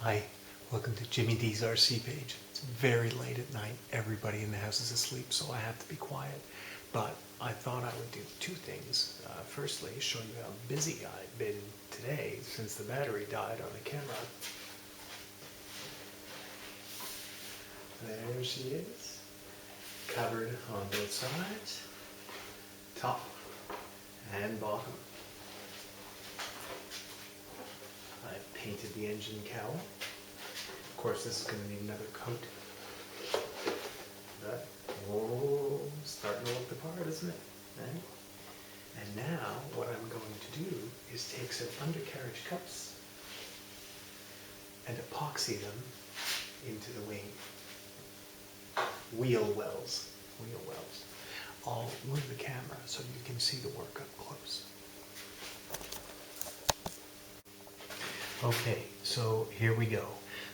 Hi, welcome to Jimmy D's RC page. It's very late at night. Everybody in the house is asleep, so I have to be quiet. But I thought I would do two things. Firstly, show you how busy I've been today since the battery died on the camera. There she is, covered on both sides, top and bottom. I painted the engine cowl. Of course, this is going to need another coat. But, oh, starting to look the part, isn't it? Right? And now, what I'm going to do is take some undercarriage cups and epoxy them into the wing. Wheel wells. I'll move the camera so you can see the work up close. Okay, so here we go.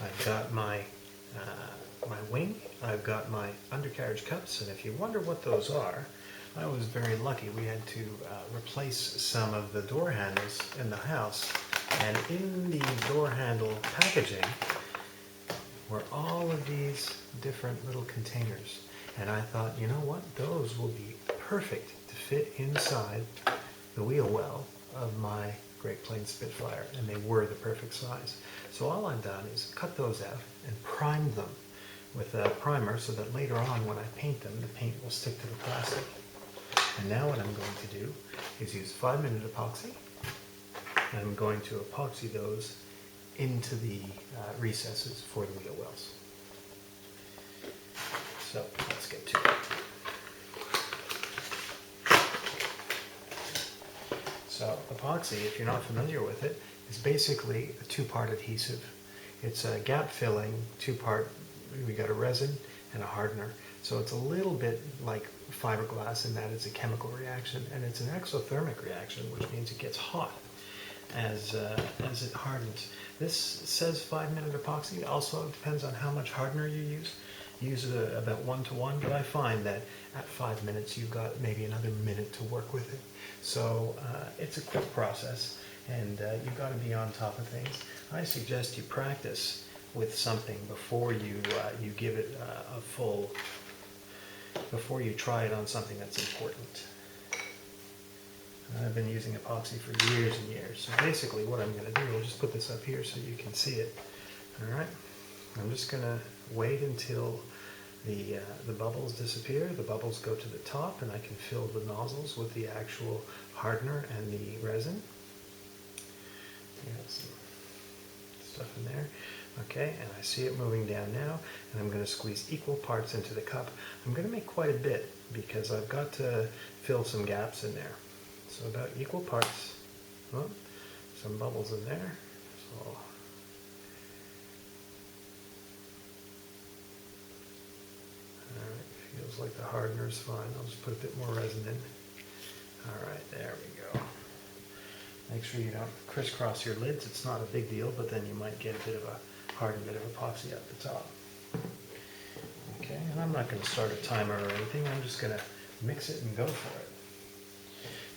I've got my wing, I've got my undercarriage cups, and if you wonder what those are, I was very lucky. We had to replace some of the door handles in the house, and in the door handle packaging were all of these different little containers. And I thought, you know what, those will be perfect to fit inside the wheel well of my Great Plains Spitfire, and they were the perfect size. So all I've done is cut those out and primed them with a primer so that later on when I paint them, the paint will stick to the plastic. And now what I'm going to do is use 5-minute epoxy. I'm going to epoxy those into the recesses for the wheel wells. So let's get to it. So epoxy, if you're not familiar with it, is basically a two-part adhesive. It's a gap-filling two-part. We got a resin and a hardener. So it's a little bit like fiberglass in that it's a chemical reaction, and it's an exothermic reaction, which means it gets hot as it hardens. This says 5-minute epoxy. Also, it depends on how much hardener you use. Use about 1-to-1, but I find that at 5 minutes you've got maybe another minute to work with it. So it's a quick process, and you've got to be on top of things. I suggest you practice with something before you give it a full, before you try it on something that's important. I've been using epoxy for years and years. So basically what I'm going to do, I'll just put this up here so you can see it. All right, I'm just going to wait until the bubbles disappear. The bubbles go to the top, and I can fill the nozzles with the actual hardener and the resin. Got some stuff in there. Okay, and I see it moving down now, and I'm going to squeeze equal parts into the cup. I'm going to make quite a bit because I've got to fill some gaps in there. So about equal parts. Oh, some bubbles in there. So alright, feels like the hardener is fine. I'll just put a bit more resin in. Alright, there we go. Make sure you don't crisscross your lids. It's not a big deal, but then you might get a bit of a hardened bit of epoxy at the top. Okay, and I'm not going to start a timer or anything. I'm just going to mix it and go for it.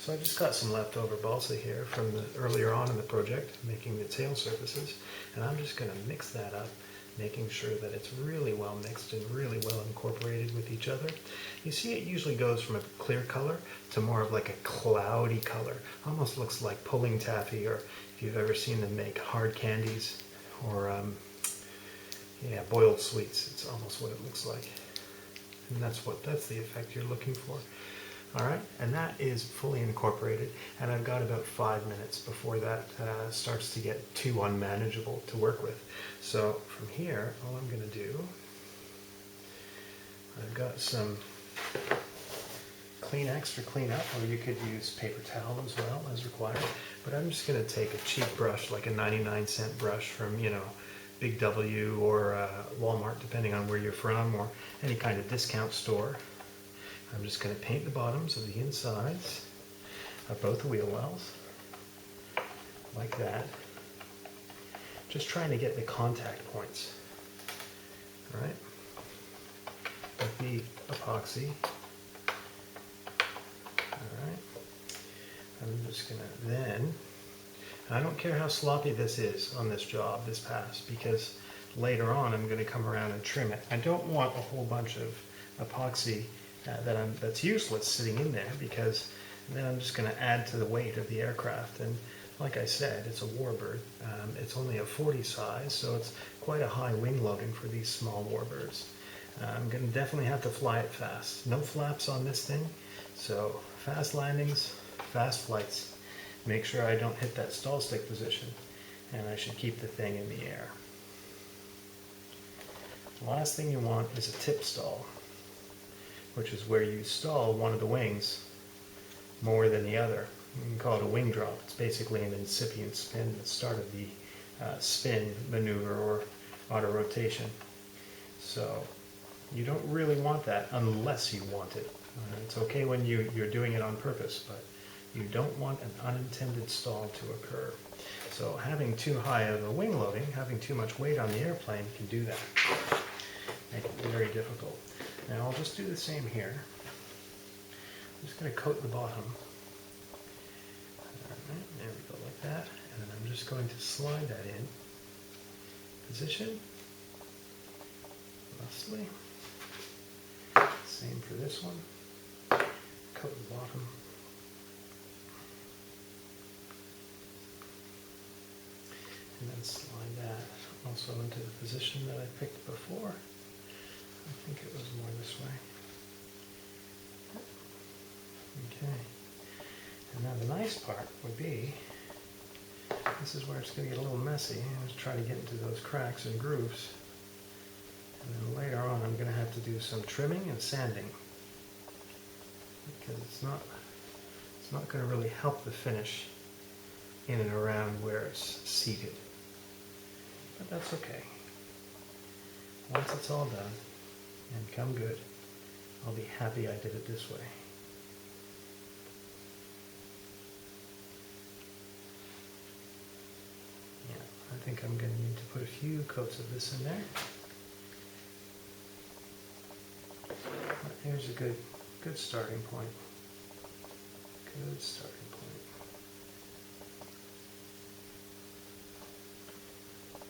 So I've just got some leftover balsa here from earlier on in the project, making the tail surfaces, and I'm just going to mix that up, making sure that it's really well mixed and really well incorporated with each other. You see, it usually goes from a clear color to more of like a cloudy color. Almost looks like pulling taffy, or if you've ever seen them make hard candies, or boiled sweets. It's almost what it looks like, and that's the effect you're looking for. All right, and that is fully incorporated, and I've got about 5 minutes before that starts to get too unmanageable to work with. So from here, all I'm going to do, I've got some Kleenex for cleanup, or you could use paper towel as well as required, but I'm just going to take a cheap brush, like a 99-cent brush from, Big W or Walmart, depending on where you're from, or any kind of discount store. I'm just going to paint the bottoms of the insides of both the wheel wells, like that. Just trying to get the contact points, all right, with the epoxy. All right, I'm just going to then I don't care how sloppy this is on this job, this pass, because later on I'm going to come around and trim it. I don't want a whole bunch of epoxy that's useless sitting in there, because then I'm just going to add to the weight of the aircraft. And like I said, it's a warbird. It's only a 40 size, so it's quite a high wing loading for these small warbirds. I'm going to definitely have to fly it fast. No flaps on this thing, so fast landings, fast flights. Make sure I don't hit that stall stick position, and I should keep the thing in the air. The last thing you want is a tip stall, which is where you stall one of the wings more than the other. You can call it a wing drop. It's basically an incipient spin at the start of the spin maneuver or auto rotation. So you don't really want that unless you want it. It's okay when you're doing it on purpose, but you don't want an unintended stall to occur. So having too high of a wing loading, having too much weight on the airplane can do that. Make it very difficult. Now I'll just do the same here. I'm just going to coat the bottom. Alright, there we go, like that. And then I'm just going to slide that in. Position. Thusly. Same for this one. Coat the bottom. And then slide that also into the position that I picked before. I think it was more this way. Okay. And now the nice part would be, this is where it's going to get a little messy. I'm just trying to get into those cracks and grooves. And then later on I'm going to have to do some trimming and sanding, because it's not going to really help the finish in and around where it's seated. But that's okay. Once it's all done and come good, I'll be happy I did it this way. Yeah, I think I'm going to need to put a few coats of this in there. But here's a good starting point. Good starting point.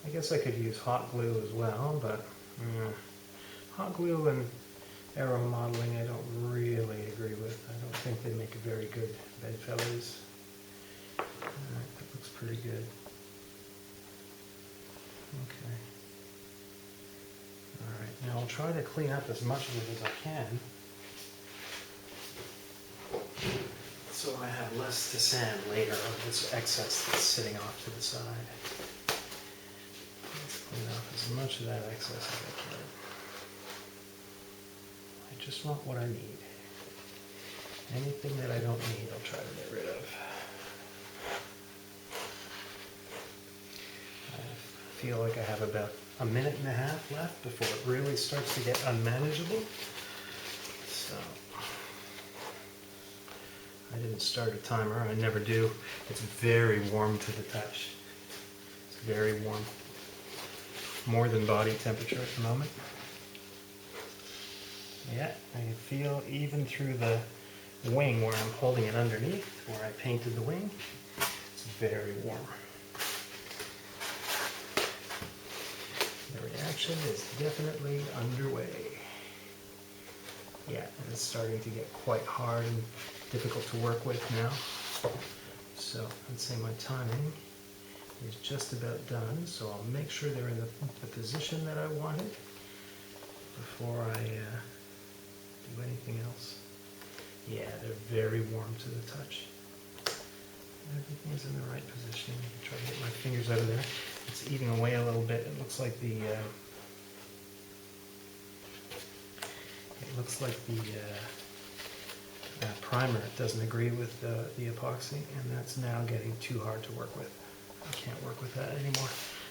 I guess I could use hot glue as well, but hot glue and aero modeling I don't really agree with. I don't think they make a very good bedfellows. Alright, that looks pretty good. Okay. Alright, now I'll try to clean up as much of it as I can, so I have less to sand later of this excess that's sitting off to the side. Let's clean off as much of that excess as I can. I just want what I need. Anything that I don't need, I'll try to get rid of. I feel like I have about a minute and a half left before it really starts to get unmanageable. So I didn't start a timer, I never do. It's very warm to the touch. It's very warm. More than body temperature at the moment. Yeah, I can feel even through the wing where I'm holding it underneath, where I painted the wing, it's very warm. The reaction is definitely underway. Yeah, and it's starting to get quite hard and difficult to work with now. So I'd say my timing is just about done, so I'll make sure they're in the position that I wanted before I do anything else. Yeah, they're very warm to the touch. Everything's in the right position. I can try to get my fingers out of there. It's eating away a little bit. It looks like the primer doesn't agree with the epoxy, and that's now getting too hard to work with. I can't work with that anymore.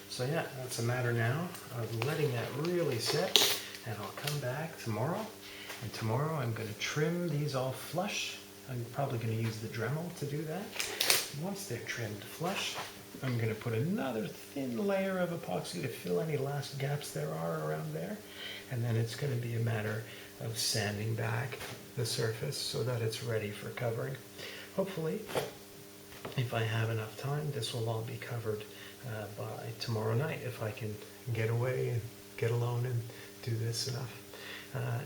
So yeah, that's a matter now of letting that really set, and I'll come back tomorrow. And tomorrow I'm going to trim these all flush. I'm probably going to use the Dremel to do that. Once they're trimmed flush, I'm going to put another thin layer of epoxy to fill any last gaps there are around there. And then it's going to be a matter of sanding back the surface so that it's ready for covering. Hopefully if I have enough time, this will all be covered by tomorrow night, if I can get away and get alone and do this enough.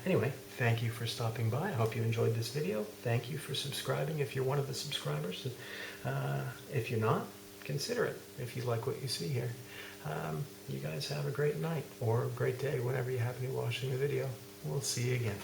Anyway, thank you for stopping by. I hope you enjoyed this video. Thank you for subscribing if you're one of the subscribers. If you're not, consider it if you like what you see here. You guys have a great night or a great day whenever you happen to be watching the video. We'll see you again.